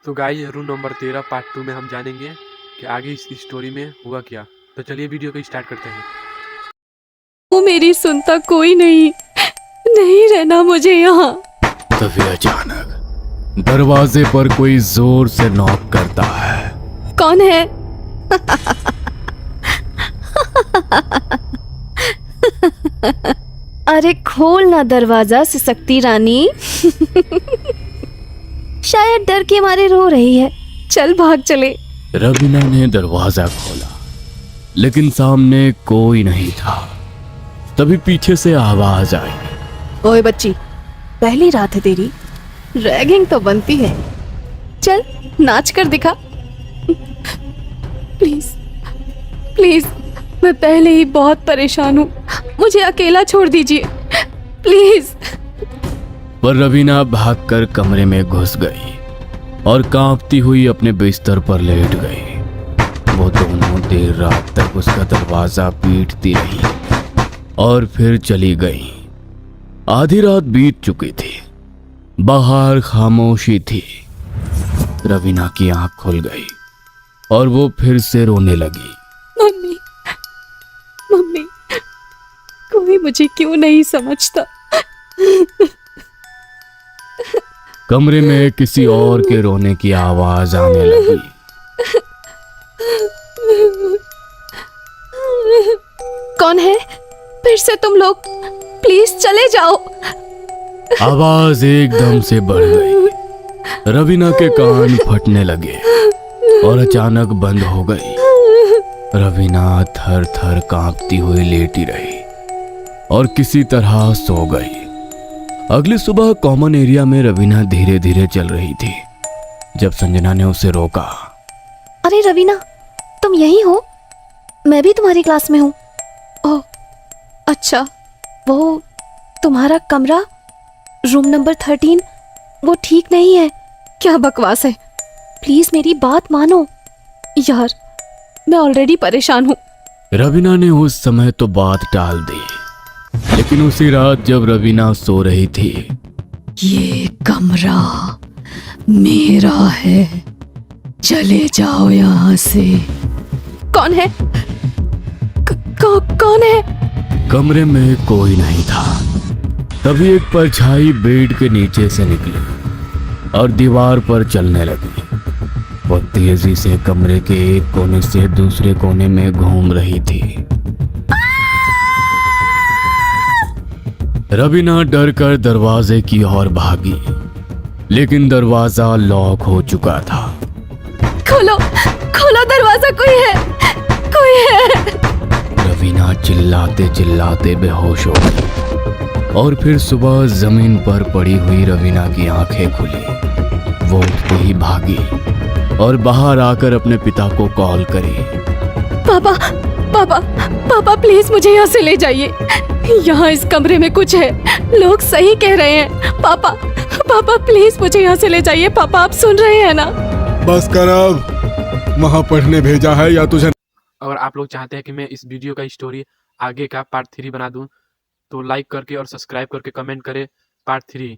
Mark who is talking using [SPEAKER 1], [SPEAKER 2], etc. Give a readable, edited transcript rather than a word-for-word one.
[SPEAKER 1] तो guys room number 13 part 2 में हम जानेंगे कि आगे इस स्टोरी में हुआ क्या। तो चलिए वीडियो को स्टार्ट करते हैं।
[SPEAKER 2] वो मेरी सुनता कोई नहीं रहना मुझे यहाँ।
[SPEAKER 3] तभी अचानक दरवाजे पर कोई जोर से नॉक करता है।
[SPEAKER 2] कौन है? अरे खोल ना दरवाजा सिसकती रानी। शायद डर के मारे रो रही है। चल भाग चले।
[SPEAKER 3] रवीना ने दरवाजा खोला लेकिन सामने कोई नहीं था। तभी पीछे से आवाज आई।
[SPEAKER 2] ओए बच्ची, पहली रात है तेरी, रैगिंग तो बनती है। चल नाच कर दिखा। प्लीज प्लीज, मैं पहले ही बहुत परेशान हूँ, मुझे अकेला छोड़ दीजिए प्लीज।
[SPEAKER 3] पर रवीना भागकर कमरे में घुस गई और कांपती हुई अपने बिस्तर पर लेट गई। वो दोनों देर रात तक उसका दरवाजा पीटती रही और फिर चली गई। आधी रात बीत चुकी थी, बाहर खामोशी थी। रवीना की आंख खुल गई और वो फिर से रोने लगी।
[SPEAKER 2] मम्मी मम्मी, कोई मुझे क्यों नहीं समझता।
[SPEAKER 3] कमरे में किसी और के रोने की आवाज आने लगी।
[SPEAKER 2] कौन है? फिर से तुम लोग? प्लीज चले जाओ।
[SPEAKER 3] आवाज एकदम से बढ़ गई। रवीना के कान फटने लगे और अचानक बंद हो गई। रवीना थर थर कांपती हुई लेटी रही और किसी तरह सो गई। अगली सुबह कॉमन एरिया में रवीना धीरे धीरे चल रही थी जब संजना ने उसे रोका।
[SPEAKER 2] अरे रवीना, तुम यहीं हो? मैं भी तुम्हारी क्लास में हूँ। ओह अच्छा, वो तुम्हारा कमरा रूम नंबर 13 वो ठीक नहीं है। क्या बकवास है, प्लीज मेरी बात मानो यार, मैं ऑलरेडी परेशान हूँ।
[SPEAKER 3] रवीना ने उस समय तो बात टाल दी, लेकिन उसी रात जब रवीना सो रही थी,
[SPEAKER 2] ये कमरा मेरा है, चले जाओ यहाँ से। कौन है? कौन है?
[SPEAKER 3] कमरे में कोई नहीं था। तभी एक परछाई बेड के नीचे से निकली और दीवार पर चलने लगी। वो तेजी से कमरे के एक कोने से दूसरे कोने में घूम रही थी। रवीना डर कर दरवाजे की ओर भागी, लेकिन दरवाजा लॉक हो चुका था।
[SPEAKER 2] खोलो खोलो दरवाजा, कोई है, कोई है।
[SPEAKER 3] रवीना चिल्लाते चिल्लाते बेहोश हो गई और फिर सुबह जमीन पर पड़ी हुई रवीना की आंखें खुली। वो उठते ही भागी और बाहर आकर अपने पिता को कॉल करी।
[SPEAKER 2] पापा पापा पापा, प्लीज मुझे यहाँ से ले जाइए। यहाँ इस कमरे में कुछ है, लोग सही कह रहे हैं। पापा पापा प्लीज मुझे यहाँ से ले जाइए। पापा आप सुन रहे हैं ना?
[SPEAKER 4] बस कर, अब वहाँ पढ़ने भेजा है या तुझे?
[SPEAKER 1] अगर आप लोग चाहते हैं कि मैं इस वीडियो का स्टोरी आगे का पार्ट 3 बना दूं तो लाइक करके और सब्सक्राइब करके कमेंट करें पार्ट 3।